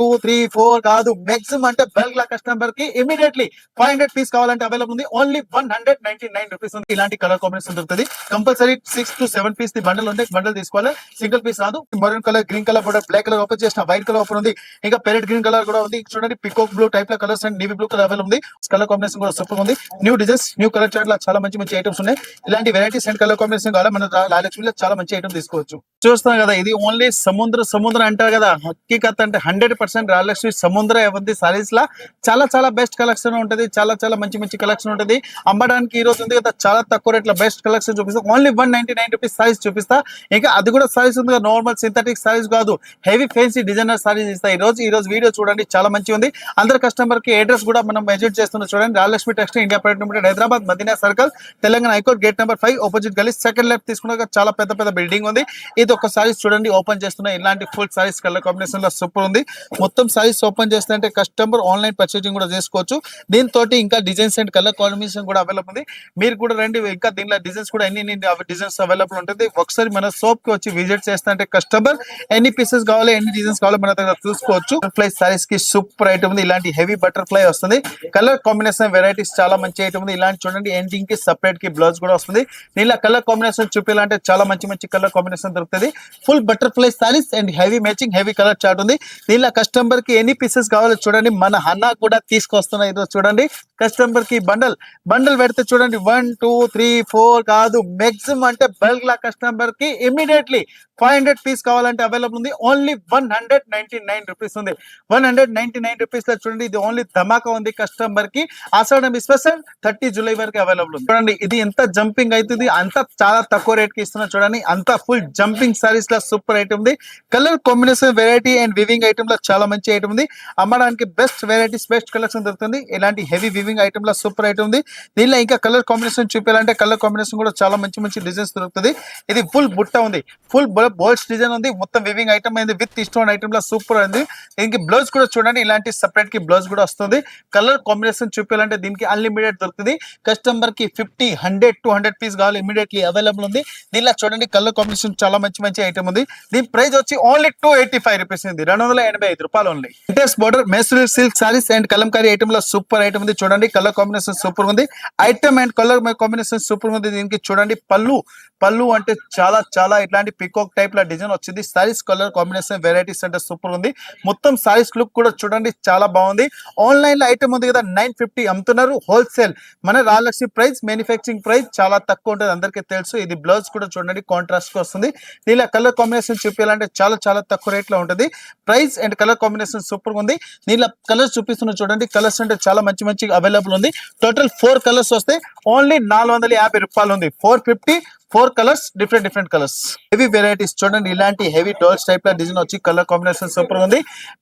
2, 3, 4 కాదు మాక్సిమం అంటే బల్క్ లా కస్టమర్ కి ఇమీడియట్లీ 500 పీస్ కావాలంటే అవైలబుల్ ఉంది. ఓన్లీ 199 రూపీస్ ఉంది. ఇలాంటి కలర్ కాంబినేషన్ దొరుకుతుంది. కంపల్సరీ 6 to 7 పీస్ ది బండల్ ఉంటే బండల్ తీసుకోవాలి. సింగిల్ పీస్ రాదు. Maroon colour, green colour border, black colour open చేసిన వైట్ కలర్ ఓపెన్ ఉంది. ఇంకా పెరెట్ గ్రీన్ కలర్ కూడా ఉంది. చూడండి పికాక్ బ్లూ టైప్ లో colours and navy blue colour available ఉంది. కలర్ కాంబినేషన్ కూడా సూపర్ ఉంది. New designs, new colour chart లా చాలా మంచి మంచి ఐటమ్స్ ఉన్నాయి. ఇలాంటి వెరైటీస్ అండ్ కలర్ కాంబినేషన్ కావాలి మన లక్ష్మిలో చాలా మంచి ఐటమ్ తీసుకోవచ్చు. చూస్తాం కదా, ఇది ఓన్లీ సముద్రం అంటారు కదా, హకీకత్ అంటే 100% రాజలక్ష్మి సముద్ర ఏమంది సారీస్ లా చాలా చాలా బెస్ట్ కలెక్షన్ ఉంటది. చాలా చాలా మంచి మంచి కలెక్షన్ ఉంటది. అమ్మడానికి ఈ రోజు ఉంది కదా, చాలా తక్కువ రేట్ లో బెస్ట్ కలెక్షన్ చూపిస్తా. ఓన్లీ 199 రూపీస్ సారీస్ చూపిస్తా. ఇంకా అది కూడా సారీస్ ఉంది కదా, నార్మల్ సింథటిక్ సారీస్ కాదు, హెవీ ఫెన్సీ డిజైనర్ సారీస్ ఇస్తా. ఈ రోజు వీడియో చూడండి, చాలా మంచి ఉంది. అందరు కస్టమర్ కి అడ్రస్ కూడా మనం మెజర్ చేస్తున్నాం. చూడండి, Rajalakshmi textile India private limited, Hyderabad Madina circle, Telangana high court, gate number 5, opposite గల్లీ, సెకండ్ లెఫ్ట్ తీసుకున్నాక చాలా పెద్ద పెద్ద బిల్డింగ్ ఉంది. ఇది ఒక సారీస్ చూడండి ఓపెన్ చేస్తున్నా. ఇలాంటి ఫుల్ సారీస్ కలర్ కాంబినేషన్ లో సూపర్ ఉంది. మొత్తం సారీస్ ఓపెన్ చేస్తుంటే కస్టమర్ ఆన్లైన్ పర్చేసింగ్ కూడా చేసుకోవచ్చు. దీంతో ఇంకా డిజైన్స్ అండ్ కలర్ కాంబినేషన్ కూడా అవైలబుల్ ఉంది. మీరు కూడా రండి. ఇంకా దీనిలో డిజైన్స్ కూడా ఎన్ని డిజైన్స్ అవైలబుల్ ఉంటుంది. ఒకసారి మన షాప్ కి వచ్చి విజిట్ చేస్తుంటే కస్టమర్ ఎన్ని పీసెస్ కావాలి, ఎన్ని డిజైన్స్ కావాలి మన దగ్గర చూసుకోవచ్చు. బటర్ఫ్లై సారీస్ కి సూపర్ ఐటమ్ ఉంది. ఇలాంటి హెవీ బటర్ఫ్లై వస్తుంది. కలర్ కాంబినేషన్ వెరైటీస్ చాలా మంచి ఐటమ్ ఉంది. ఇలాంటి చూడండి ఎండింగ్ కి సెపరేట్ కి బ్లౌజ్ కూడా వస్తుంది. దీనిలో కలర్ కాంబినేషన్ చూపించాలంటే చాలా మంచి మంచి కలర్ కాంబినేషన్ దొరుకుతుంది. Full butterfly saris and heavy matching heavy colour chart ఉంది. దీనిలో కస్టమర్ కి ఎన్ని పీసెస్ కావాలో చూడండి. మన అన్న కూడా తీసుకొస్తున్నా ఈరోజు. చూడండి కస్టమర్ కి బండల్ పెడితే చూడండి 1, 2, 3, 4 కాదు మాక్సిమం అంటే బల్క్ లా కస్టమర్ కి ఇమీడియట్లీ 500 పీస్ కావాలంటే అవైలబుల్ ఉంది. ఓన్లీ 199 రూపీస్ ఉంది. 199 రూపీస్ లో చూడండి, ఇది ఓన్లీ ధమాకా ఉంది. కస్టమర్ కి ఆషాఢం స్పెషల్ 30 జూలై వరకు అవైలబుల్ ఉంది. చూడండి ఇది ఎంత జంపింగ్ అవుతుంది, అంత చాలా తక్కువ రేట్ కి ఇస్తున్నా. చూడండి అంత ఫుల్ జంపింగ్ సారీస్ లా సూపర్ ఐటమ్ ఉంది. Colour combination variety and weaving item లో చాలా మంచి ఐటమ్ ఉంది. అమ్మడానికి బెస్ట్ వెరైటీస్ బెస్ట్ కలెక్షన్ దొరుకుతుంది. ఇలాంటి హెవీ వివింగ్ ఐటమ్ లో సూపర్ ఐటమ్ ఉంది. దీనిలో ఇంకా కలర్ కాంబినేషన్ చూపించాలంటే కలర్ కాంబినేషన్ కూడా చాలా మంచి మంచి డిజైన్స్ దొరుకుతుంది. ఇది ఫుల్ బుట్ట ఉంది, ఫుల్ బోల్స్ డిజైన్ ఉంది. మొత్తం వివింగ్ ఐటమ్ అయింది విత్ స్టోన్ ఐటమ్ లో సూపర్ ఉంది. దీనికి బ్లౌజ్ కూడా చూడండి, ఇలాంటి సెపరేట్ కి బ్లౌజ్ కూడా వస్తుంది. కలర్ కాంబినేషన్ చూపించాలంటే దీనికి అన్లిమిటెడ్ దొరుకుతుంది. కస్టమర్ కి 50, 100, 200 పీస్ కావాలి ఇమీడియట్లీ అవైలబుల్ ఉంది. దీనిలో చూడండి కలర్ కాంబినేషన్ చాలా మంచి మంచి ఐటమ్ ఉంది. దీని ప్రైస్ వచ్చి ఓన్లీ 285 రూపీస్ ఉంది. 285 రూపాయలు ఓన్లీ. ఇంటెస్ బోర్డర్ మెస్రల్ silk saris and Kalamkari item లో సూపర్ ఐటమ్ ఉంది. చూడండి కలర్ కాంబినేషన్ సూపర్ ఉంది. Item and colour combination super ఉంది. దీనికి చూడండి పళ్ళు అంటే చాలా చాలా ఇట్లాంటి పికాక్ టైప్ లా డిజైన్ వచ్చింది. సారీస్ కలర్ కాంబినేషన్ వెరైటీస్ అంటే సూపర్ ఉంది. మొత్తం సారీస్ లుక్ కూడా చూడండి చాలా బాగుంది. ఆన్లైన్ లో ఐటమ్ ఉంది కదా 950 అమ్ముతున్నారు హోల్సేల్. మన రాజలక్ష్మి ప్రైస్ మ్యానుఫ్యాక్చరింగ్ ప్రైస్ చాలా తక్కువ ఉంటుంది, అందరికీ తెలుసు. ఇది బ్లౌజ్ కూడా చూడండి కాంట్రాస్ట్ వస్తుంది. దీనిలో కలర్ కాంబినేషన్ చూపించాలంటే చాలా చాలా తక్కువ రేట్ లో ఉంటుంది. Price and colour combination super ఉంది. దీనిలో కలర్స్ చూపిస్తున్నా చూడండి. కలర్స్ అంటే చాలా మంచి మంచి అవైలబుల్ ఉంది. టోటల్ 4 కలర్స్ వస్తాయి. ఓన్లీ 450 రూపాయలు ఉంది. 450 4 colours, different colours, heavy varieties చూడండి. ఇలాంటి హెవీ డోల్స్ టైప్ లో డిజైన్ వచ్చి కలర్ కాంబినేషన్ సూపర్ ఉంది.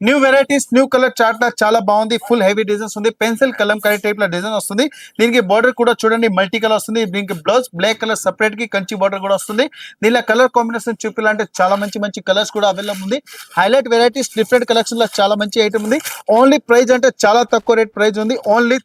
New varieties new colour chart లా చాలా బాగుంది. ఫుల్ హెవీ డిజైన్స్ ఉంది. పెన్సిల్ కలంకారీ టైప్ లో డిజైన్ వస్తుంది. దీనికి బార్డర్ కూడా చూడండి మల్టీ కలర్ వస్తుంది. దీనికి బ్లౌజ్ బ్లాక్ కలర్ సెపరేట్ కి కంచి బార్డర్ కూడా వస్తుంది. దీనిలో కలర్ కాంబినేషన్ చూపించాలంటే చాలా మంచి మంచి కలర్స్ కూడా అవైలబుల్ ఉంది. హైలైట్ వెరైటీస్ డిఫరెంట్ కలెక్షన్ లో చాలా మంచి ఐటమ్ ఉంది. ఓన్లీ ప్రైస్ అంటే చాలా తక్కువ రేట్ ప్రైస్ ఉంది. ఓన్లీ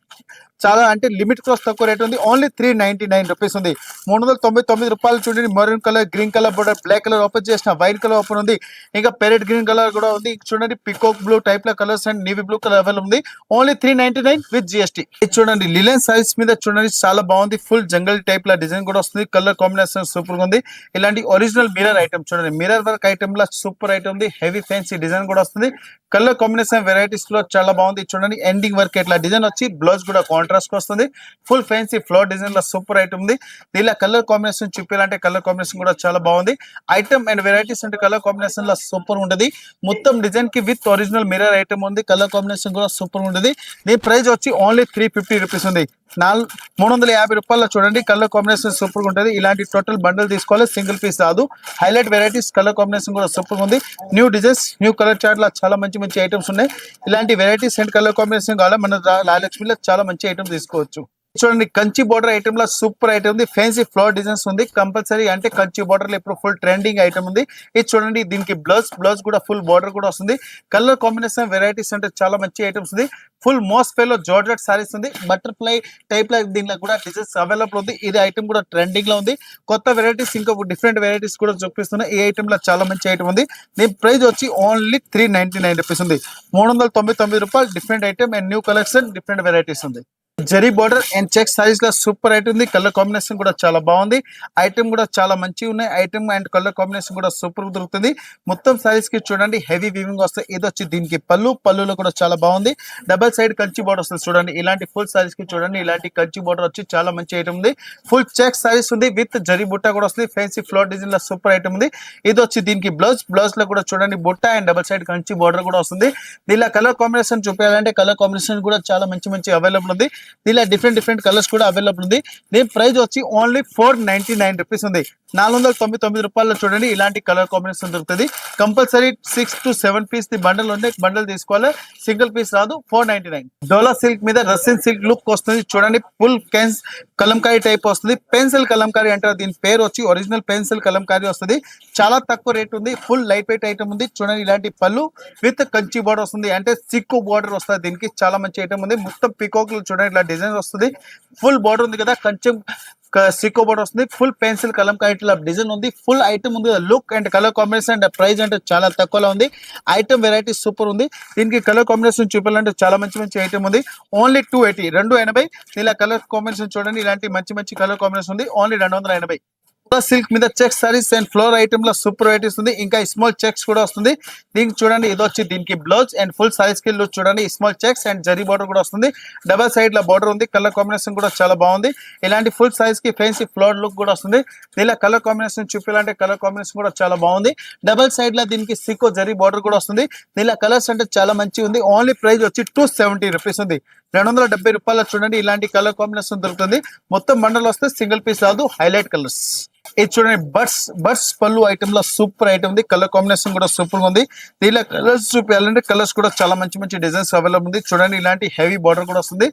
చాలా అంటే లిమిట్ క్రాస్ తక్కువ రేట్ ఉంది. ఓన్లీ 399 రూపీస్ ఉంది. 399 రూపాయలు చూడండి. Maroon colour, green colour border, black colour open చేసిన వైట్ కలర్ ఓపెన్ ఉంది. ఇంకా పెరెట్ గ్రీన్ కలర్ కూడా ఉంది. చూడండి పికాక్ బ్లూ టైప్ లో colours and navy blue colour available ఉంది. Only 399 with GST. ఇది చూడండి లిలెన్ సారీస్ మీద చూడండి చాలా బాగుంది. ఫుల్ జంగల్ టైప్ లో డిజైన్ కూడా వస్తుంది. కలర్ కాంబినేషన్ సూపర్ ఉంది. ఇలాంటి ఒరిజినల్ మిర్రర్ ఐటమ్ చూడండి, మిర్రర్ వర్క్ ఐటమ్ లో సూపర్ ఐటమ్ ఉంది. హెవీ ఫ్యాన్సీ డిజైన్ కూడా వస్తుంది. కలర్ కాంబినేషన్ వెరైటీస్ లో చాలా బాగుంది. చూడండి ఎండింగ్ వర్క్ ఇట్లా డిజైన్ వచ్చి బ్లౌజ్ కూడా కాంట్రాస్ట్ వస్తుంది. ఫుల్ ఫ్యాన్సీ ఫ్లోర్ డిజైన్ లో సూపర్ ఐటమ్ ఉంది. దీనిలో కలర్ కాంబినేషన్ చూపించాలంటే కలర్ కాంబినేషన్ కూడా చాలా బాగుంది. ఐటమ్ అండ్ వెరైటీస్ అంటే కలర్ కాంబినేషన్ లో సూపర్ ఉంటుంది. మొత్తం డిజైన్ కి విత్ ఒరిజినల్ మిర్రర్ ఐటమ్ ఉంది. కలర్ కాంబినేషన్ కూడా సూపర్ ఉంటుంది. దీని ప్రైస్ వచ్చి ఓన్లీ 350 రూపీస్ ఉంది. 350 రూపాయల్లో చూడండి కలర్ కాంబినేషన్ సూపర్ ఉంటుంది. ఇలాంటి టోటల్ బండల్ తీసుకోవాలి, సింగిల్ పీస్ రాదు. హైలైట్ వెరైటీస్ కలర్ కాంబినేషన్ కూడా సూపర్ ఉంది. New designs new colour chart లా చాలా మంచి మంచి ఐటమ్స్ ఉన్నాయి. ఇలాంటి వెరైటీస్ అండ్ కలర్ కాంబినేషన్ కావాలి మన రాజలక్ష్మిలో చాలా మంచి ఐటమ్ తీసుకోవచ్చు. చూడండి కంచి బోర్డర్ ఐటమ్ లో సూపర్ ఐటమ్ ఉంది, ఫ్యాన్సీ ఫ్లవర్ డిజైన్స్ ఉంది కంపల్సరీ, అంటే కంచి బోర్డర్ లో ఇప్పుడు ఫుల్ ట్రెండింగ్ ఐటమ్ ఉంది. ఇది చూడండి దీనికి బ్లౌజ్ కూడా ఫుల్ బోర్డర్ కూడా వస్తుంది. కలర్ కాంబినేషన్ వెరైటీస్ అంటే చాలా మంచి ఐటమ్స్ ఉంది. ఫుల్ మోస్ఫెల్ లో జార్జెట్ సారీస్ ఉంది, బటర్ఫ్లై టైప్ లో దీనిలో కూడా డిజైన్స్ అవైలబుల్ ఉంది. ఇది ఐటమ్ కూడా ట్రెండింగ్ లో ఉంది. కొత్త వెరైటీస్ ఇంకా డిఫరెంట్ వెరైటీస్ కూడా చూపిస్తున్నాయి. ఈ ఐటమ్ లో చాలా మంచి ఐటమ్ ఉంది. దీని ప్రైస్ వచ్చి ఓన్లీ 399 రూపీస్ ఉంది. 399 రూపాయలు. Different item and new collection, different varieties ఉంది. Zari border and check saris గా సూపర్ ఐటమ్ ఉంది. కలర్ కాంబినేషన్ కూడా చాలా బాగుంది. ఐటమ్ కూడా చాలా మంచిగా ఉన్నాయి. ఐటమ్ అండ్ కలర్ కాంబినేషన్ కూడా సూపర్ దొరుకుతుంది. మొత్తం సారీస్ కి చూడండి హెవీ వీవింగ్ వస్తాయి. ఇది వచ్చి దీనికి పళ్ళులో కూడా చాలా బాగుంది. డబల్ సైడ్ కంచి బోర్డర్ వస్తుంది చూడండి. ఇలాంటి ఫుల్ సారీస్ కి చూడండి ఇలాంటి కంచి బోర్డర్ వచ్చి చాలా మంచి ఐటమ్ ఉంది. ఫుల్ చెక్ సారీస్ ఉంది విత్ జరీ బుట్ట కూడా వస్తుంది. ఫ్యాన్సీ ఫ్లోర్ డిజైన్ లో సూపర్ ఐటమ్ ఉంది. ఇది వచ్చి దీనికి బ్లౌజ్ లో కూడా చూడండి బుట్ట and double side Kanchi border కూడా వస్తుంది. దీనిలో కలర్ కాంబినేషన్ చూపించాలంటే కలర్ కాంబినేషన్ కూడా చాలా మంచి అవైలబుల్ ఉంది. దీనిలో డిఫరెంట్ కలర్స్ కూడా అవైలబుల్ ఉంది. దీని ప్రైస్ వచ్చి ఓన్లీ 499 రూపీస్ ఉంది. 499 రూపాయల్లో చూడండి ఇలాంటి కలర్ కాంబినేషన్ దొరుకుతుంది. కంపల్సరీ 6 to 7 పీస్ ది బండల్ ఉంది. బండల్ తీసుకోవాలి, సింగిల్ పీస్ రాదు. 499. డోలా సిల్క్ మీద రసిన్ సిల్క్ లుక్ వస్తుంది చూడండి. ఫుల్ కెన్స్ కలంకారీ టైప్ వస్తుంది. పెన్సిల్ కలంకారీ అంటారు దీని పేరు వచ్చి. ఒరిజినల్ పెన్సిల్ కలంకారీ వస్తుంది. చాలా తక్కువ రేట్ ఉంది. ఫుల్ లైట్ వెయిట్ ఐటమ్ ఉంది చూడండి. ఇలాంటి పళ్ళు విత్ కంచి బోర్డర్ వస్తుంది, అంటే సిక్కు బోర్డర్ వస్తుంది. దీనికి చాలా మంచి ఐటమ్ ఉంది. మొత్తం పికాక్ చూడండి ఇట్లా డిజైన్ వస్తుంది. ఫుల్ బోర్డర్ ఉంది కదా, కొంచెం సికో బోర్డర్ వస్తుంది. ఫుల్ పెన్సిల్ కలంకారీ డిజైన్ ఉంది. ఫుల్ ఐటమ్ ఉంది. Look and colour combination and price అంటే చాలా తక్కువలో ఉంది. ఐటమ్ వెరైటీ సూపర్ ఉంది. దీనికి కలర్ కాంబినేషన్ చూపాలంటే చాలా మంచి ఐటమ్ ఉంది. ఓన్లీ 280, 280. ఇలా కలర్ కాంబినేషన్ చూడండి. ఇలాంటి మంచి కలర్ కాంబినేషన్ ఉంది. ఓన్లీ 280. సిల్క్ మీద checks saris and floor item లో సూపర్ వెరైటీస్ ఉంది. ఇంకా స్మాల్ చెక్స్ కూడా వస్తుంది. దీనికి చూడండి ఇది వచ్చి దీనికి బ్లౌజ్ అండ్ ఫుల్ సారీస్ కి చూడండి small checks and zari border కూడా వస్తుంది. డబల్ సైడ్ లో బోర్డర్ ఉంది. కలర్ కాంబినేషన్ కూడా చాలా బాగుంది. ఇలాంటి ఫుల్ సైజ్ కి ఫ్యాన్సీ ఫ్లోర్ లుక్ కూడా వస్తుంది. దీనిలో కలర్ కాంబినేషన్ చూపించాలంటే కలర్ కాంబినేషన్ కూడా చాలా బాగుంది. డబల్ సైడ్ లో దీనికి సికో జరీ బోర్డర్ కూడా వస్తుంది. దీనిలో కలర్స్ అంటే చాలా మంచి ఉంది. ఓన్లీ ప్రైస్ వచ్చి 270 రూపీస్ ఉంది. 270 రూపాయలు చూడండి ఇలాంటి కలర్ కాంబినేషన్ దొరుకుతుంది. మొత్తం బండల్ వస్తే సింగిల్ పీస్ రాదు. Highlight colours. ఇది చూడండి బర్డ్స్ పళ్ళు ఐటమ్ లో సూపర్ ఐటమ్ ఉంది. కలర్ కాంబినేషన్ కూడా సూపర్ గా ఉంది. దీనిలో కలర్స్ చూపించాలంటే కలర్స్ కూడా చాలా మంచి డిజైన్స్ అవైలబుల్ ఉంది. చూడండి ఇలాంటి హెవీ బార్డర్ కూడా వస్తుంది.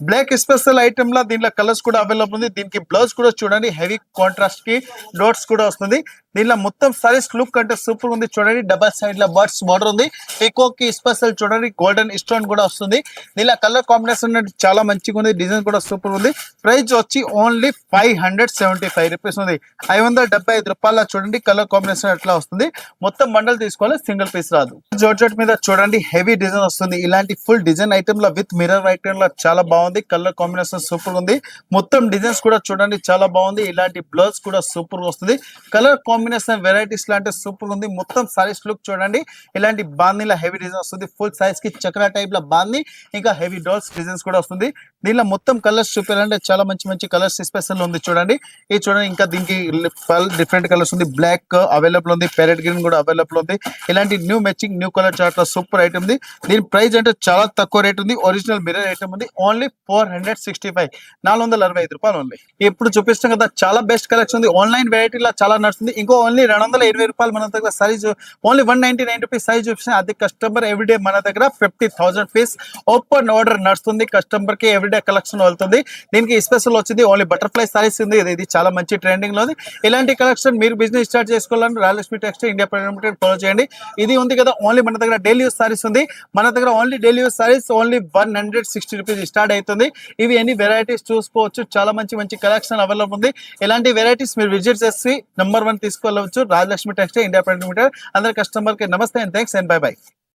బ్లాక్ స్పెషల్ ఐటమ్ లో దీనిలో కలర్స్ కూడా అవైలబుల్ ఉంది. దీనికి బ్లౌజ్ కూడా చూడండి హెవీ కాంట్రాస్ట్ కి డోట్స్ కూడా వస్తుంది. దీనిలో మొత్తం సారీస్ లుక్ అంటే సూపర్ ఉంది. చూడండి డబల్ సైడ్ లో బర్డ్స్ బార్డర్ ఉంది. పీకాక్ కి స్పెషల్ చూడండి గోల్డెన్ స్టోన్ కూడా వస్తుంది. దీనిలో కలర్ కాంబినేషన్ చాలా మంచిగా ఉంది. డిజైన్ కూడా సూపర్ ఉంది. ప్రైస్ వచ్చి ఓన్లీ 575 రూపీస్ ఉంది. 575 రూపాయల చూడండి కలర్ కాంబినేషన్ ఎట్లా వస్తుంది. మొత్తం బండల్ తీసుకోవాలి, సింగిల్ పీస్ రాదు. జార్జెట్ మీద చూడండి హెవీ డిజైన్ వస్తుంది. ఇలాంటి ఫుల్ డిజైన్ ఐటమ్ లో విత్ మిర్రర్ ఐటమ్ లో చాలా బాగుంది. కలర్ కాంబినేషన్ సూపర్ ఉంది. మొత్తం డిజైన్స్ కూడా చూడండి చాలా బాగుంది. ఇలాంటి బ్లౌజ్ కూడా సూపర్ వస్తుంది. కలర్ కాంబినేషన్ వెరైటీస్ లాంటి సూపర్ ఉంది. మొత్తం సారీస్ లుక్ చూడండి ఇలాంటి బాందీలో హెవీ డిజైన్ వస్తుంది. ఫుల్ సైజ్ కి చక్ర టైప్ లో బాందీ, ఇంకా హెవీ డాల్స్ డిజైన్స్ కూడా వస్తుంది. దీనిలో మొత్తం కలర్స్ చూపించాలంటే చాలా మంచి కలర్స్ స్పెషల్ ఉంది. చూడండి ఇది చూడండి. ఇంకా దీనికి డిఫరెంట్ కలర్స్ ఉంది. బ్లాక్ అవైలబుల్ ఉంది, ప్యారెట్ గ్రీన్ కూడా అవైలబుల్ ఉంది. ఇలాంటి new matching new colour chart లో సూపర్ ఐటమ్ ఉంది. దీని ప్రైస్ అంటే చాలా తక్కువ రేట్ ఉంది. ఒరిజినల్ మిర్రర్ ఐటమ్ ఉంది. ఓన్లీ 465, 465 రూపాయలు ఉంది. ఇప్పుడు చూపిస్తాం కదా చాలా బెస్ట్ కలెక్షన్ ఉంది. ఆన్లైన్ వెరైటీ లా చాలా నడుస్తుంది. ఇంకో ఓన్లీ 220 రూపాయలు మన దగ్గర సైజ్ ఓన్లీ 199 రూపీస్ సైజ్ చూపిస్తాం. అది కస్టమర్ ఎవ్రీడే మన దగ్గర 50,000 పీస్ ఓపెన్ ఆర్డర్ నడుస్తుంది. కస్టమర్ కి ఎవ్రీడే కలెక్షన్ వెళ్తుంది. దీనికి స్పెషల్ వచ్చింది ఓన్లీ బటర్ఫ్లై సారీస్ ఉంది. ఇది చాలా మంచి ట్రెండింగ్ లో ఉంది. ఇలాంటి కలెక్షన్ మీరు బిజినెస్ స్టార్ట్ చేసుకోవాలంటే Rayalakshmi textile India private limited follow చేయండి. ఇది ఉంది కదా ఓన్లీ మన దగ్గర డైలీ యూస్ సారీస్ ఉంది. మన దగ్గర only daily use saris only 160 rupees start అవుతుంది. ఇవి ఎన్ని వెరైటీస్ చూసుకోవచ్చు. చాలా మంచి కలెక్షన్ అవైలబుల్ ఉంది. ఇలాంటి వెరైటీస్ మీరు విజిట్ చేసి నెంబర్ 1 తీసుకోవచ్చు. Rajalakshmi textile India private limited. అందరి కస్టమర్ కి నమస్తే and thanks and by by.